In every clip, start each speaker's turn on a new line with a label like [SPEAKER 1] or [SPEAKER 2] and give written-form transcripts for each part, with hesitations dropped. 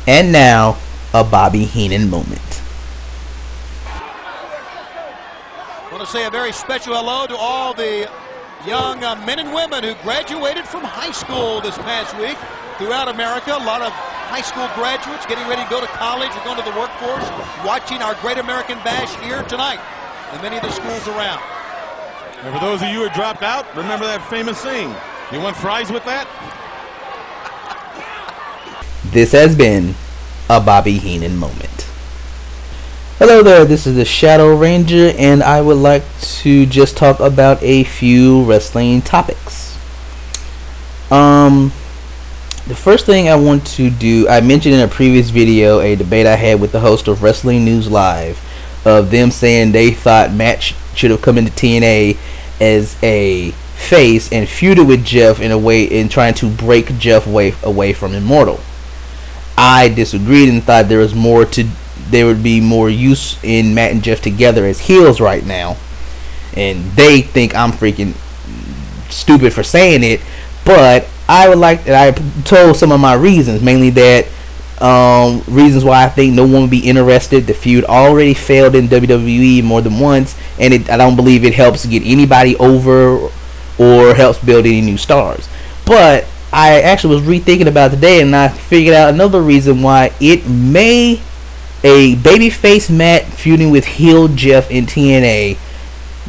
[SPEAKER 1] And now, a Bobby Heenan moment.
[SPEAKER 2] I want to say a very special hello to all the young men and women who graduated from high school this past week throughout America. A lot of high school graduates getting ready to go to college or going to the workforce, watching our Great American Bash here tonight in many of the schools around.
[SPEAKER 3] And for those of you who dropped out, remember that famous saying, you want fries with that?
[SPEAKER 1] This has been a Bobby Heenan moment. Hello there, this is the Shadow Ranger, and I would like to just talk about a few wrestling topics. The first thing I want to do, I mentioned in a previous video a debate I had with the host of Wrestling News Live of them saying they thought Matt should have come into TNA as a face and feuded with Jeff in a way in trying to break Jeff away from Immortal. I disagreed and thought there would be more use in Matt and Jeff together as heels right now, and they think I'm freaking stupid for saying it, but I told some of my reasons, mainly that reasons why I think no one would be interested. The feud already failed in WWE more than once, and I don't believe it helps get anybody over or helps build any new stars. But I actually was rethinking about today, and I figured out another reason why a babyface Matt feuding with heel Jeff in TNA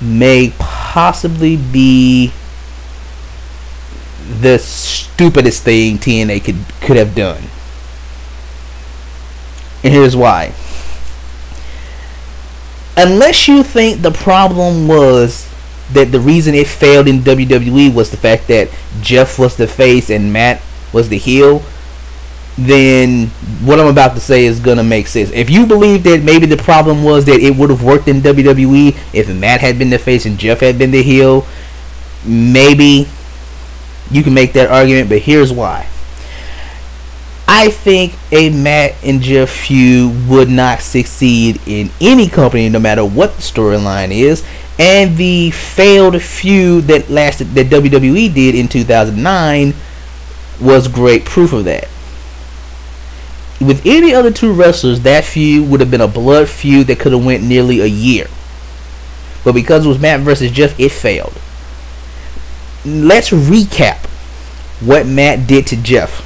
[SPEAKER 1] may possibly be the stupidest thing TNA could have done. And here's why. Unless you think the problem was that the reason it failed in WWE was the fact that Jeff was the face and Matt was the heel, then what I'm about to say is gonna make sense. If you believe that maybe the problem was that it would have worked in WWE if Matt had been the face and Jeff had been the heel, maybe you can make that argument, but here's why. I think a Matt and Jeff feud would not succeed in any company, no matter what the storyline is, and the failed feud that WWE did in 2009 was great proof of that. With any other two wrestlers, that feud would have been a blood feud that could have went nearly a year, but because it was Matt versus Jeff, it failed. Let's recap what Matt did to Jeff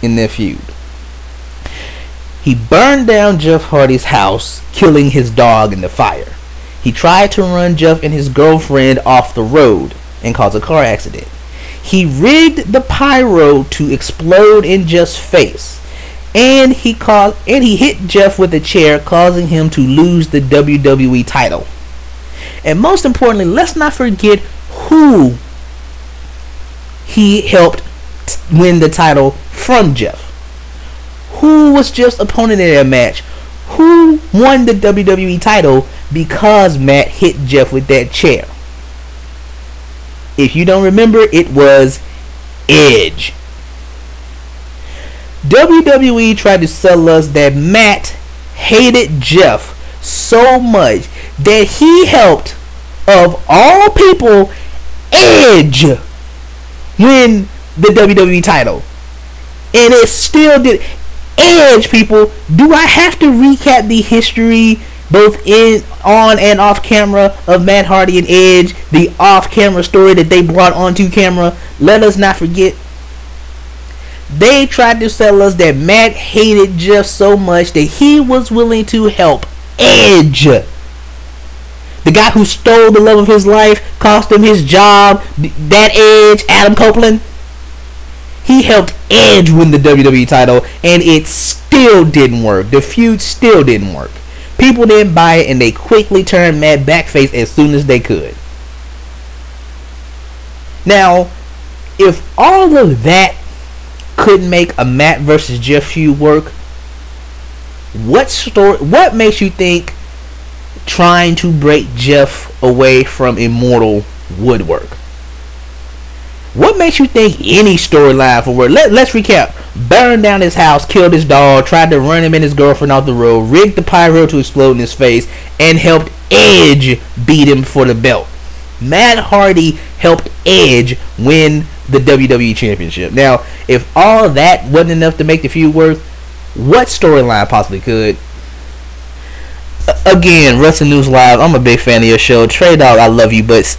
[SPEAKER 1] in their feud. He burned down Jeff Hardy's house, killing his dog in the fire. He tried to run Jeff and his girlfriend off the road and cause a car accident. He rigged the pyro to explode in Jeff's face, and he hit Jeff with a chair, causing him to lose the WWE title. And most importantly, let's not forget who he helped win the title from Jeff. Who was Jeff's opponent in that match? Who won the WWE title because Matt hit Jeff with that chair? If you don't remember, it was Edge. WWE tried to sell us that Matt hated Jeff so much that he helped, of all people, Edge win the WWE title. And it still did. Edge, people, do I have to recap the history both on and off camera of Matt Hardy and Edge, the off camera story that they brought onto camera? Let us not forget, they tried to sell us that Matt hated Jeff so much that he was willing to help Edge, the guy who stole the love of his life, cost him his job, that Edge, Adam Copeland. He helped Edge win the WWE title, and it still didn't work. The feud still didn't work. People didn't buy it, and they quickly turned Matt backface as soon as they could. Now, if all of that couldn't make a Matt versus Jeff feud work, what makes you think trying to break Jeff away from Immortal would work? What makes you think any storyline will work? Let's recap. Burned down his house, killed his dog, tried to run him and his girlfriend off the road, rigged the pyro to explode in his face, and helped Edge beat him for the belt. Matt Hardy helped Edge win the WWE Championship. Now, if all that wasn't enough to make the feud work, what storyline possibly could? Again, Wrestling News Live, I'm a big fan of your show. Trey Dog, I love you, but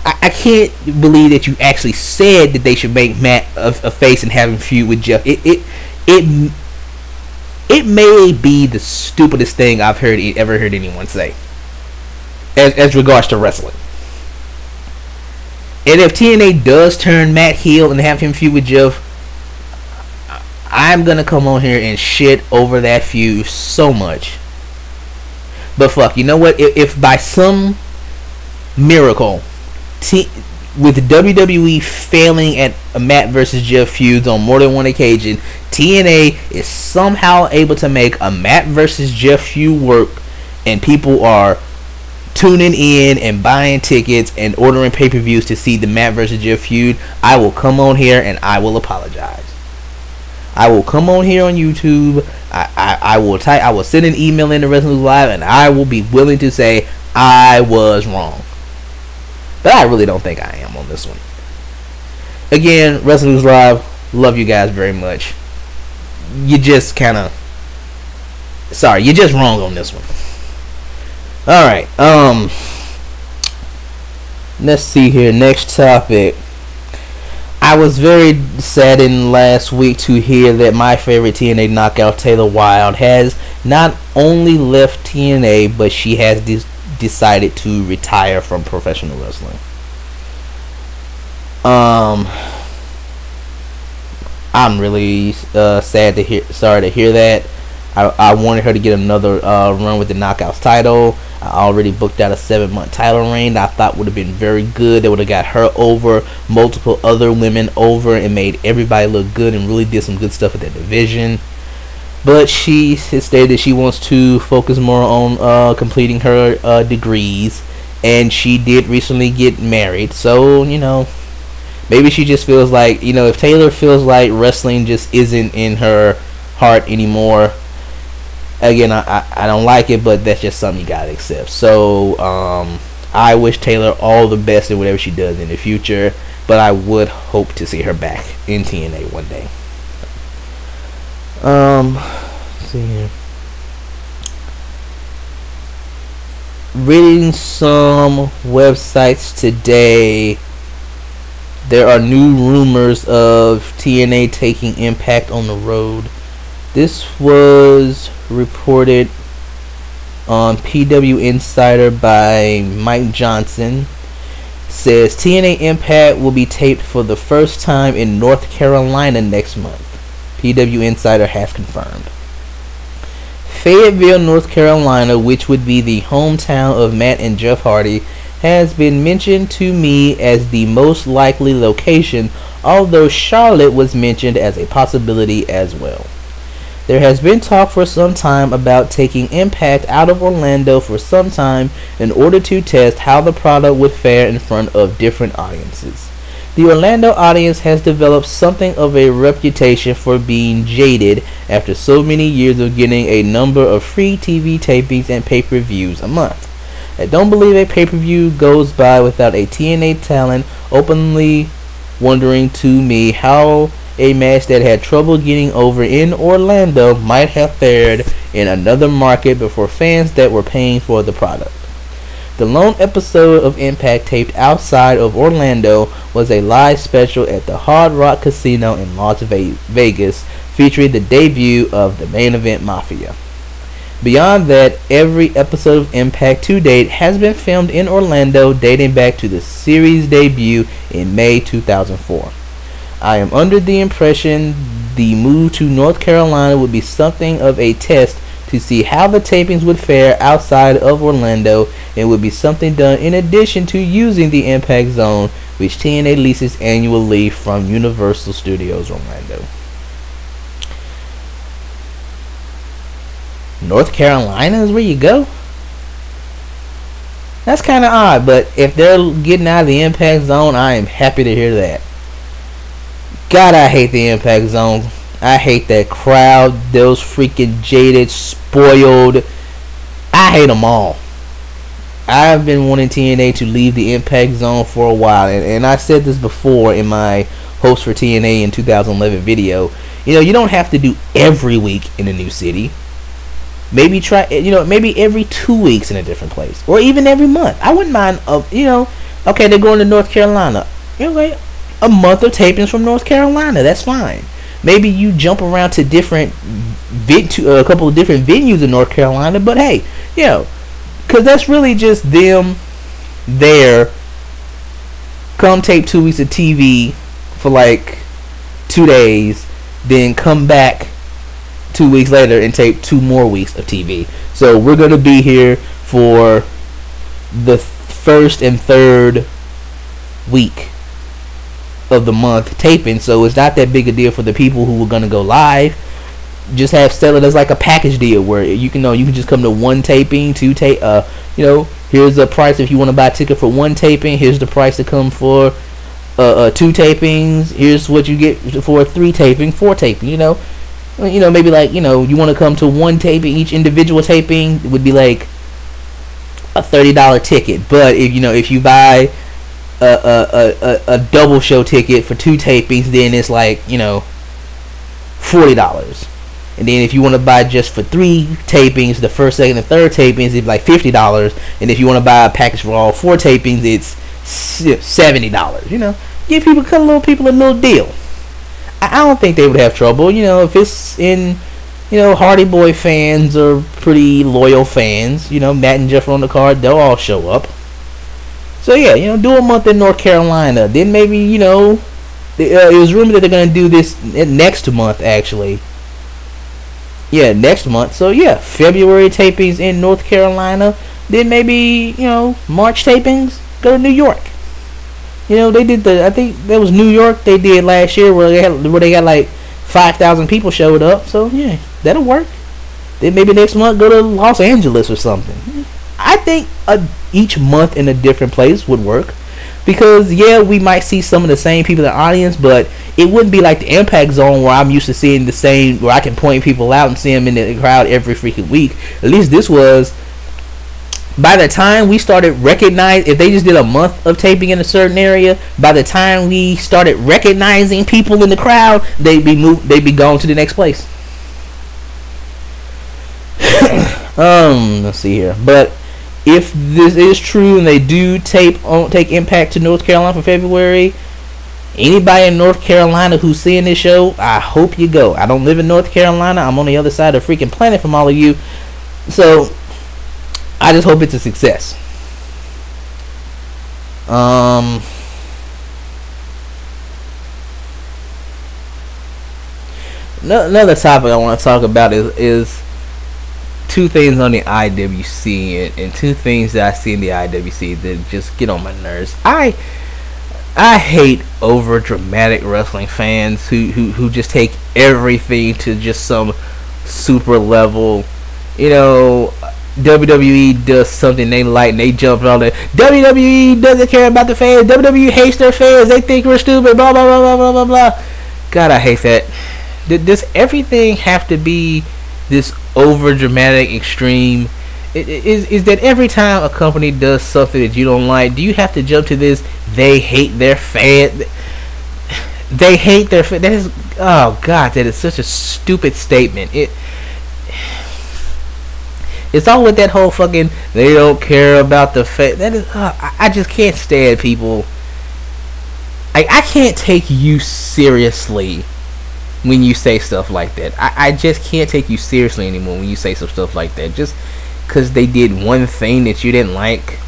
[SPEAKER 1] I can't believe that you actually said that they should make Matt a face and have him feud with Jeff. It may be the stupidest thing I've ever heard anyone say as regards to wrestling. And if TNA does turn Matt heel and have him feud with Jeff, I'm gonna come on here and shit over that feud so much. But fuck, you know what? If by some miracle, with WWE failing at a Matt versus Jeff feuds on more than one occasion, TNA is somehow able to make a Matt versus Jeff feud work, and people are tuning in and buying tickets and ordering pay-per-views to see the Matt versus Jeff feud, I will come on here and I will apologize. I will come on here on YouTube. I will send an email into Wrestling News Live, and I will be willing to say I was wrong. But I really don't think I am on this one. Again, Wrestling News Live, love you guys very much. You just you're just wrong on this one. Alright, let's see here. Next topic. I was very saddened last week to hear that my favorite TNA knockout, Taylor Wilde, has not only left TNA, but she has decided to retire from professional wrestling. I'm really sorry to hear that. I wanted her to get another run with the Knockouts title. I already booked out a 7-month title reign that I thought would have been very good. That would have got her over, multiple other women over, and made everybody look good and really did some good stuff with that division. But she stated that she wants to focus more on completing her degrees, and she did recently get married. So, you know, maybe she just feels like, you know, if Taylor feels like wrestling just isn't in her heart anymore, again, I don't like it, but that's just something you gotta accept. So I wish Taylor all the best in whatever she does in the future, but I would hope to see her back in TNA one day. Let's see here. Reading some websites today, there are new rumors of TNA taking Impact on the road. This was reported on PW Insider by Mike Johnson. Says TNA Impact will be taped for the first time in North Carolina next month. PW Insider has confirmed. Fayetteville, North Carolina, which would be the hometown of Matt and Jeff Hardy, has been mentioned to me as the most likely location, although Charlotte was mentioned as a possibility as well. There has been talk for some time about taking Impact out of Orlando for some time in order to test how the product would fare in front of different audiences. The Orlando audience has developed something of a reputation for being jaded after so many years of getting a number of free TV tapings and pay-per-views a month. I don't believe a pay-per-view goes by without a TNA talent openly wondering to me how a match that had trouble getting over in Orlando might have fared in another market before fans that were paying for the product. The lone episode of Impact taped outside of Orlando was a live special at the Hard Rock Casino in Las Vegas, featuring the debut of the Main Event Mafia. Beyond that, every episode of Impact to date has been filmed in Orlando, dating back to the series debut in May 2004. I am under the impression the move to North Carolina would be something of a test to see how the tapings would fare outside of Orlando, and would be something done in addition to using the Impact Zone, which TNA leases annually from Universal Studios Orlando. North Carolina is where you go? That's kind of odd, but if they're getting out of the Impact Zone, I am happy to hear that. God, I hate the Impact Zone. I hate that crowd. Those freaking jaded, spoiled. I hate them all. I've been wanting TNA to leave the Impact Zone for a while. And I said this before in my Host for TNA in 2011 video. You know, you don't have to do every week in a new city. Maybe try, you know, maybe every 2 weeks in a different place, or even every month. I wouldn't mind. You know, okay, they're going to North Carolina. You know, like a month of tapings from North Carolina. That's fine. Maybe you jump around to different a couple of different venues in North Carolina. But hey, you know, because that's really just them there. Come tape 2 weeks of TV for like 2 days, then come back 2 weeks later and tape 2 more weeks of TV. So we're gonna be here for the first and third week of the month taping. So it's not that big a deal for the people who are gonna go live. Just sell it as like a package deal where you can just come to one taping, two tape. You know, here's the price if you want to buy a ticket for one taping. Here's the price to come for 2 tapings. Here's what you get for 3 taping, 4 taping. You know, maybe like, you know, you want to come to one taping. Each individual taping would be like a $30 ticket. But if you buy a double show ticket for 2 tapings, then it's like, you know, $40. And then if you want to buy just for 3 tapings, the first, second, and third tapings, it's like $50. And if you want to buy a package for all 4 tapings, it's $70. You know, give people a little deal. I don't think they would have trouble. You know, if it's in, you know, Hardy Boy fans are pretty loyal fans. You know, Matt and Jeff are on the card, they'll all show up. So yeah, you know, do a month in North Carolina. Then maybe, you know, it was rumored that they're going to do this next month, actually. Yeah, next month. So yeah, February tapings in North Carolina. Then maybe, you know, March tapings, go to New York. You know, they did I think that was New York they did last year where they got like 5,000 people showed up. So yeah, that'll work. Then maybe next month go to Los Angeles or something. I think each month in a different place would work. Because, yeah, we might see some of the same people in the audience, but it wouldn't be like the Impact Zone where I'm used to seeing the same, where I can point people out and see them in the crowd every freaking week. At least this was, by the time we started recognizing, if they just did a month of taping in a certain area, by the time we started recognizing people in the crowd, they'd be gone to the next place. Let's see here. But if this is true and they do take Impact to North Carolina for February, anybody in North Carolina who's seeing this show, I hope you go. I don't live in North Carolina. I'm on the other side of the freaking planet from all of you. So I just hope it's a success. Another topic I want to talk about is 2 things on the IWC and 2 things that I see in the IWC that just get on my nerves. I hate over dramatic wrestling fans who just take everything to just some super level. You know, WWE does something they like and they jump on it. WWE doesn't care about the fans. WWE hates their fans. They think we're stupid. Blah blah blah blah blah blah blah. God, I hate that. Does everything have to be this over dramatic extreme? Is that every time a company does something that you don't like, do you have to jump to this? They hate their fans. They hate their fans. That is, oh God, that is such a stupid statement. It's all with that whole fucking they don't care about the fans. That is, I just can't stand people. I can't take you seriously when you say stuff like that. I just can't take you seriously anymore when you say some stuff like that. Just because they did one thing that you didn't like.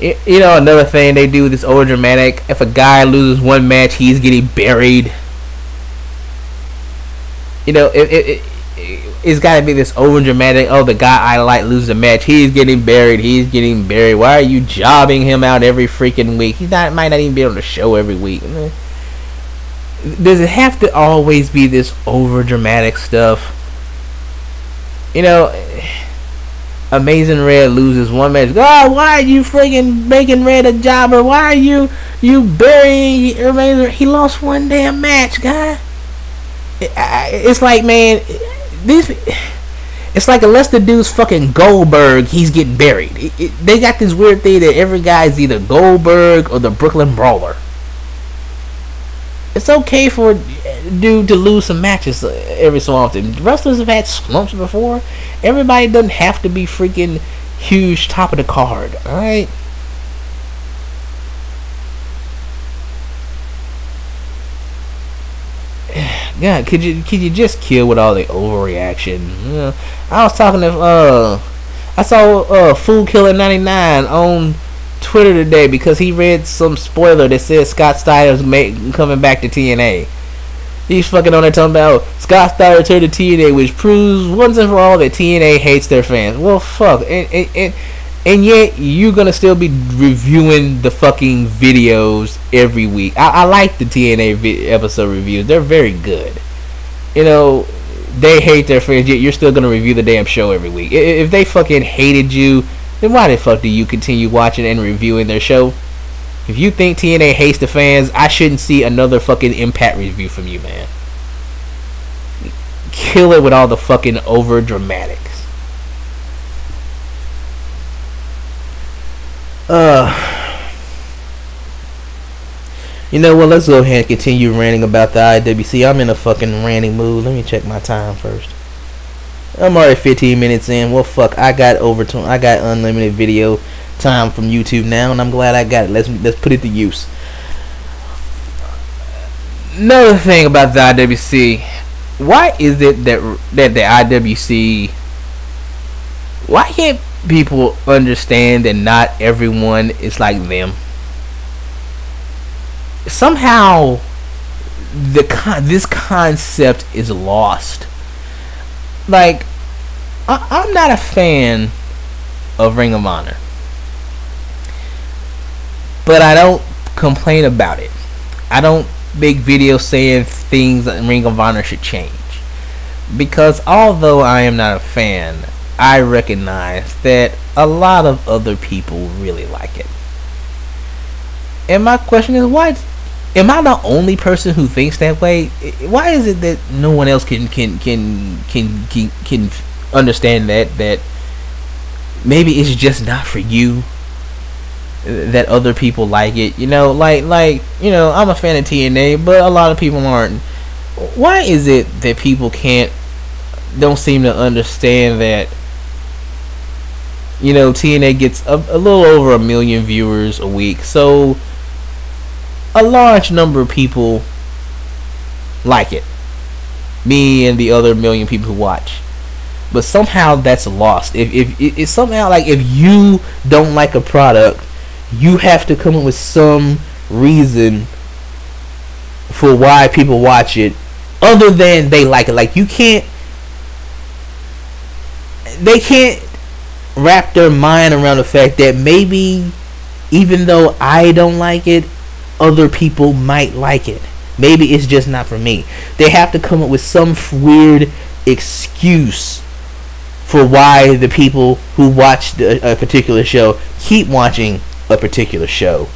[SPEAKER 1] You know, another thing they do this over dramatic. If a guy loses one match, he's getting buried. You know, it's got to be this over dramatic. Oh, the guy I like loses a match, he's getting buried. He's getting buried. Why are you jobbing him out every freaking week? Might not even be on the show every week. Does it have to always be this over dramatic stuff? You know, Amazing Red loses one match. God, why are you freaking making Red a jobber? Why are you burying Amazing Red? He lost one damn match, guy. It's like, man, it's like unless the dude's fucking Goldberg, he's getting buried. They got this weird thing that every guy is either Goldberg or the Brooklyn Brawler. It's okay for a dude to lose some matches every so often. Wrestlers have had slumps before. Everybody doesn't have to be freaking huge top of the card. All right. God, could you just kill with all the overreaction? You know, I was talking to I saw Fool Killer 99 on Twitter today because he read some spoiler that says Scott Steiner's coming back to TNA. He's fucking on there talking about Scott Steiner returned to TNA, which proves once and for all that TNA hates their fans. Well, fuck, and yet you're gonna still be reviewing the fucking videos every week. I like the TNA episode reviews; they're very good. You know, they hate their fans, yet you're still gonna review the damn show every week. If they fucking hated you, then why the fuck do you continue watching and reviewing their show? If you think TNA hates the fans, I shouldn't see another fucking Impact review from you, man. Kill it with all the fucking over dramatics. You know what? Let's go ahead and continue ranting about the IWC. I'm in a fucking ranting mood. Let me check my time first. I'm already 15 minutes in. Well, fuck. I got unlimited video time from YouTube now, and I'm glad I got it. Let's put it to use. Another thing about the IWC. Why is it that the IWC? Why can't people understand that not everyone is like them? Somehow this concept is lost. Like, I'm not a fan of Ring of Honor, but I don't complain about it. I don't make videos saying things that Ring of Honor should change, because although I am not a fan, I recognize that a lot of other people really like it. And my question is, why am I the only person who thinks that way? Why is it that no one else can understand that maybe it's just not for you, that other people like it? You know, like you know, I'm a fan of TNA, but a lot of people aren't. Why is it that people don't seem to understand that, you know, TNA gets a little over 1 million viewers a week, so a large number of people like it. Me and the other 1 million people who watch. But somehow that's lost. If somehow, like, if you don't like a product, you have to come up with some reason for why people watch it, other than they like it. Like, they can't wrap their mind around the fact that maybe, even though I don't like it, other people might like it. Maybe it's just not for me. They have to come up with some weird excuse for why the people who watch a particular show keep watching a particular show.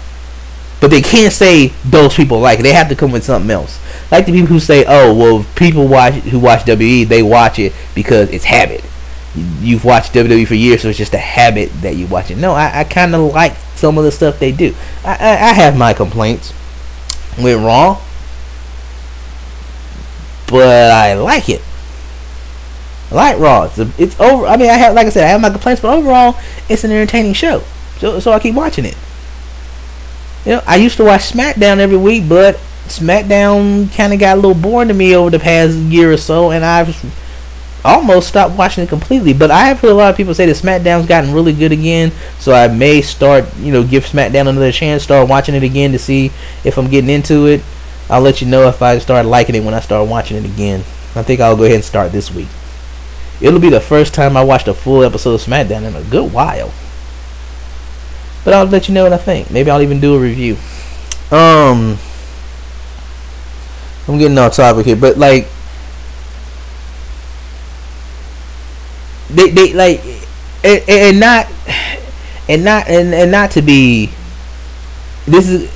[SPEAKER 1] But they can't say those people like it. They have to come with something else. Like the people who say, oh, well, people who watch WWE, they watch it because it's habit. You've watched WWE for years, so it's just a habit that you watch it. No, I kind of like some of the stuff they do. I have my complaints with Raw, but I like it. I like Raw. It's over. I mean, I have my complaints, but overall, it's an entertaining show. So I keep watching it. You know, I used to watch SmackDown every week, but SmackDown kind of got a little boring to me over the past year or so, and I've almost stopped watching it completely. But I have heard a lot of people say that SmackDown's gotten really good again, so I may start, give SmackDown another chance, start watching it again to see if I'm getting into it. I'll let you know if I start liking it when I start watching it again. I think I'll go ahead and start this week. It'll be the first time I watched a full episode of SmackDown in a good while. But I'll let you know what I think. Maybe I'll even do a review. I'm getting off topic here, but like, they like, and not to be. This is.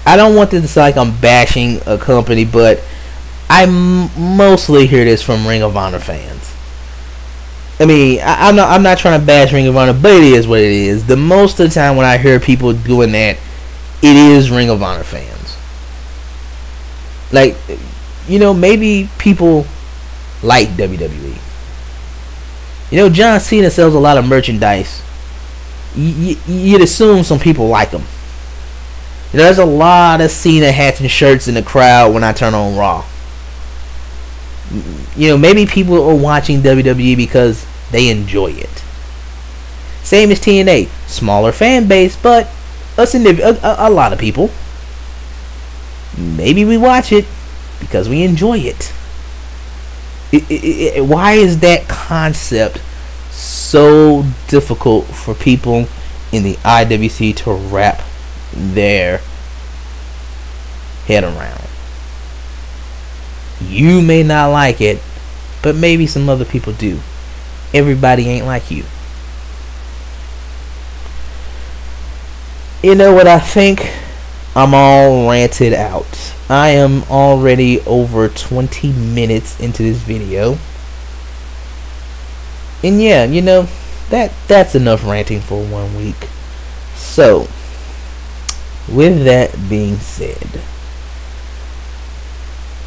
[SPEAKER 1] I don't want this to sound like I'm bashing a company, but I mostly hear this from Ring of Honor fans. I mean, I'm not trying to bash Ring of Honor, but it is what it is. The most of the time when I hear people doing that, it is Ring of Honor fans. Like, maybe people like WWE. John Cena sells a lot of merchandise. You'd assume some people like him. There's a lot of Cena hats and shirts in the crowd when I turn on Raw. Maybe people are watching WWE because they enjoy it. Same as TNA. Smaller fan base, but a lot of people. Maybe we watch it because we enjoy it. Why is that concept so difficult for people in the IWC to wrap their head around? You may not like it, but maybe some other people do. Everybody ain't like you. You know what? I think I'm all ranted out. I am already over 20 minutes into this video. And yeah, that's enough ranting for 1 week. So, with that being said,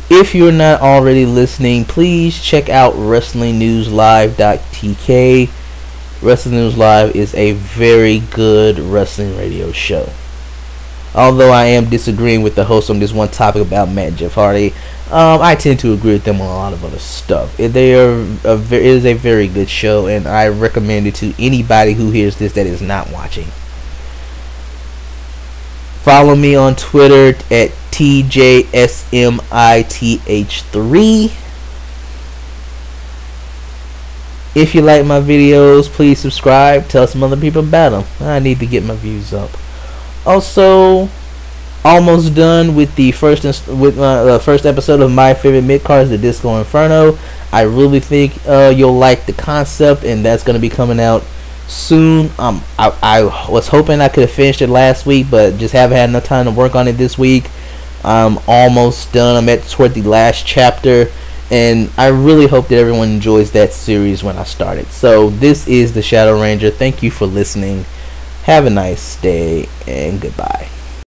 [SPEAKER 1] if you're not already listening, please check out WrestlingNewsLive.tk. Wrestling News Live is a very good wrestling radio show. Although I am disagreeing with the host on this one topic about Matt and Jeff Hardy, I tend to agree with them on a lot of other stuff. It is a very good show, and I recommend it to anybody who hears this that is not watching. Follow me on Twitter at TJSMITH3. If you like my videos, please subscribe. Tell some other people about them. I need to get my views up. Also, almost done with the first episode of My Favorite Mid-Cards, the Disco Inferno. I really think you'll like the concept, and that's going to be coming out soon. I was hoping I could have finished it last week, but just haven't had enough time to work on it this week. I'm almost done. I'm toward the last chapter, and I really hope that everyone enjoys that series when I start it. So this is the Shadow Ranger. Thank you for listening. Have a nice day, and goodbye.